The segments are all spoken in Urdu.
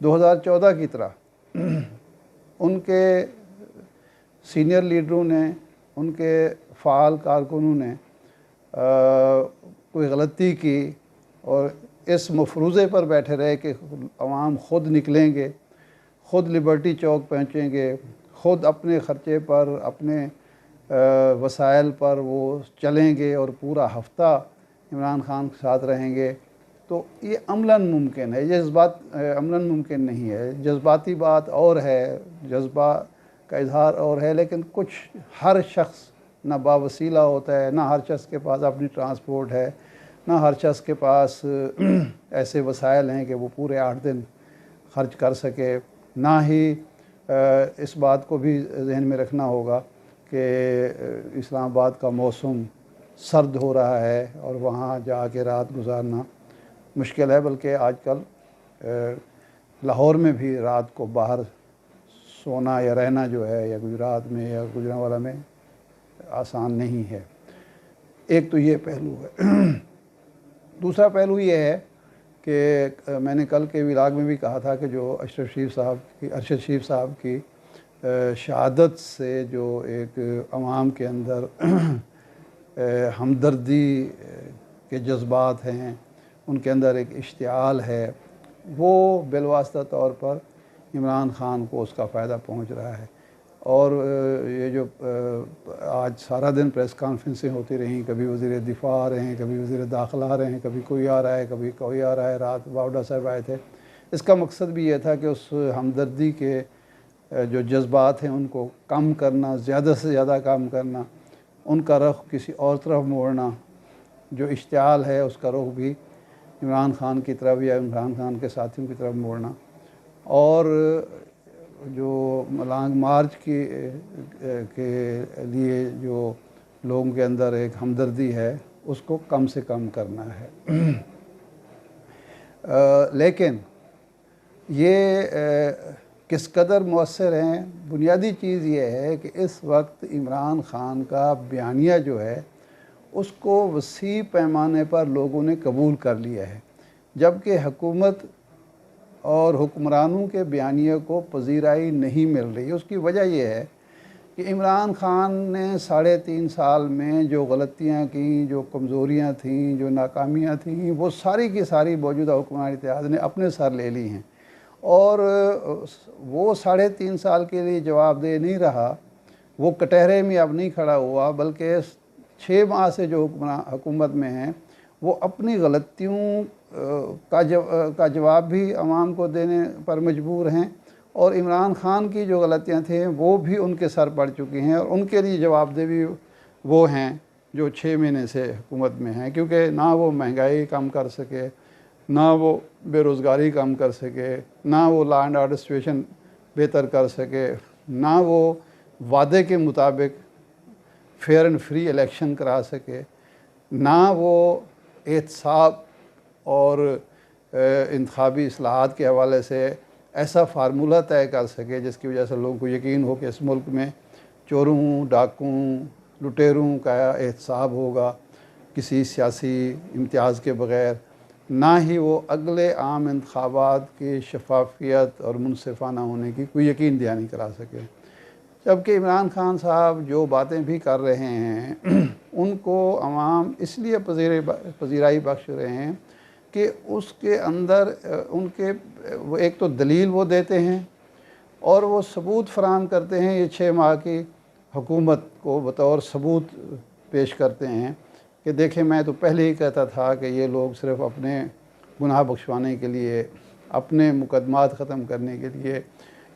2014 کی طرح ان کے سینئر لیڈروں نے، ان کے فعال کارکنوں نے کوئی غلطی کی اور اس مفروضے پر بیٹھے رہے کہ عوام خود نکلیں گے، خود لبرٹی چوک پہنچیں گے، خود اپنے خرچے پر، اپنے وسائل پر وہ چلیں گے اور پورا ہفتہ عمران خان کے ساتھ رہیں گے، تو یہ عملاً ممکن ہے، یہ عملاً ممکن نہیں ہے۔ جذباتی بات اور ہے، جذبہ کا اظہار اور ہے، لیکن کچھ ہر شخص نہ باوسیلہ ہوتا ہے، نہ ہر شخص کے پاس اپنی ٹرانسپورٹ ہے، نہ ہر شخص کے پاس ایسے وسائل ہیں کہ وہ پورے 8 دن خرچ کر سکے۔ نہ ہی اس بات کو بھی ذہن میں رکھنا ہوگا کہ اسلام آباد کا موسم سرد ہو رہا ہے اور وہاں جا کے رات گزارنا مشکل ہے، بلکہ آج کل لاہور میں بھی رات کو باہر سونا یا رہنا جو ہے، یا گجرات میں یا گوجرانوالا میں آسان نہیں ہے۔ ایک تو یہ پہلو ہے۔ دوسرا پہلو یہ ہے کہ میں نے کل کے ولاگ میں بھی کہا تھا کہ جو ارشد شریف صاحب کی شہادت سے جو ایک عوام کے اندر ہمدردی کے جذبات ہیں، ان کے اندر ایک اشتعال ہے، وہ بالواسطہ طور پر عمران خان کو اس کا فائدہ پہنچ رہا ہے۔ اور یہ جو آج سارا دن پریس کانفرنسیں ہوتی رہیں، کبھی وزیر دفاع آ رہے ہیں، کبھی وزیر داخلہ آ رہے ہیں، کبھی کوئی آ رہا ہے، کبھی کوئی آ رہا ہے، رات باوڈا صاحب آئے تھے، اس کا مقصد بھی یہ تھا کہ اس ہمدردی کے جو جذبات ہیں ان کو کم کرنا، زیادہ سے زیادہ کم کرنا، ان کا رخ کسی اور طرف موڑنا، جو اشتعال ہے اس کا رخ بھی عمران خان کی طرف یا عمران خان کے ساتھیوں کی طرف موڑنا، اور جو لانگ مارچ کے لیے جو لوگوں کے اندر ایک ہمدردی ہے اس کو کم سے کم کرنا ہے۔ لیکن یہ کس قدر مؤثر ہیں، بنیادی چیز یہ ہے کہ اس وقت عمران خان کا بیانیہ جو ہے اس کو وسیع پیمانے پر لوگوں نے قبول کر لیا ہے، جبکہ حکومت اور حکمرانوں کے بیانیے کو پذیرائی نہیں مل رہی۔ اس کی وجہ یہ ہے کہ عمران خان نے 3.5 سال میں جو غلطیاں کیں، جو کمزوریاں تھیں، جو ناکامیاں تھیں، وہ ساری کی ساری موجودہ حکمران اتحاد نے اپنے سر لے لی ہیں، اور وہ 3.5 سال کے لیے جواب دہ نہیں رہا، وہ کٹہرے میں اب نہیں کھڑا ہوا، بلکہ 6 ماہ سے جو حکومت میں ہیں وہ اپنی غلطیوں کا جواب بھی عوام کو دینے پر مجبور ہیں، اور عمران خان کی جو غلطیاں تھیں وہ بھی ان کے سر پڑ چکی ہیں، اور ان کے لیے جواب دہ بھی وہ ہیں جو 6 مہینے سے حکومت میں ہیں، کیونکہ نہ وہ مہنگائی کم کر سکے، نہ وہ بے روزگاری کم کر سکے، نہ وہ لا اینڈ آرڈر سچویشن بہتر کر سکے، نہ وہ وعدے کے مطابق فیئر اینڈ فری الیکشن کرا سکے، نہ وہ احتساب اور انتخابی اصلاحات کے حوالے سے ایسا فارمولہ طے کر سکے جس کی وجہ سے لوگوں کو یقین ہو کہ اس ملک میں چوروں، ڈاکوں، لٹیروں کا احتساب ہوگا کسی سیاسی امتیاز کے بغیر، نہ ہی وہ اگلے عام انتخابات کی شفافیت اور منصفانہ ہونے کی کوئی یقین دہانی کرا سکے۔ جبکہ عمران خان صاحب جو باتیں بھی کر رہے ہیں ان کو عوام اس لیے پذیرائی بخش رہے ہیں کہ اس کے اندر ان کے وہ ایک تو دلیل وہ دیتے ہیں اور وہ ثبوت فراہم کرتے ہیں، یہ 6 ماہ کی حکومت کو بطور ثبوت پیش کرتے ہیں کہ دیکھیں میں تو پہلے ہی کہتا تھا کہ یہ لوگ صرف اپنے گناہ بخشوانے کے لیے، اپنے مقدمات ختم کرنے کے لیے،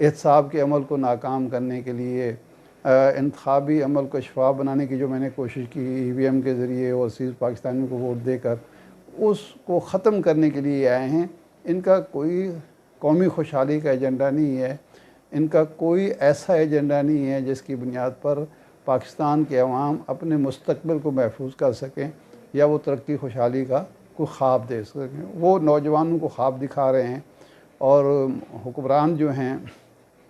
احتساب کے عمل کو ناکام کرنے کے لیے، انتخابی عمل کو شفاف بنانے کی جو میں نے کوشش کی EVM کے ذریعے اور پاکستانیوں کو ووٹ دے کر اس کو ختم کرنے کے لیے آئے ہیں۔ ان کا کوئی قومی خوشحالی کا ایجنڈا نہیں ہے، ان کا کوئی ایسا ایجنڈا نہیں ہے جس کی بنیاد پر پاکستان کے عوام اپنے مستقبل کو محفوظ کر سکیں یا وہ ترقی خوشحالی کا کوئی خواب دے سکیں۔ وہ نوجوانوں کو خواب دکھا رہے ہیں، اور حکمران جو ہیں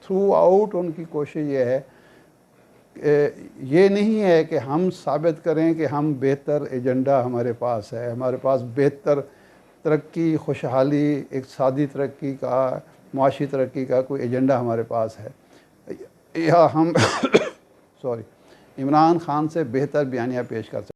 تھرو آؤٹ ان کی کوشش یہ ہے، یہ نہیں ہے کہ ہم ثابت کریں کہ ہم بہتر ایجنڈا ہمارے پاس ہے، ہمارے پاس بہتر ترقی، خوشحالی، اقتصادی ترقی کا معاشی ترقی کا کوئی ایجنڈا ہمارے پاس ہے یا ہم عمران خان سے بہتر بیانیہ پیش کر سکتے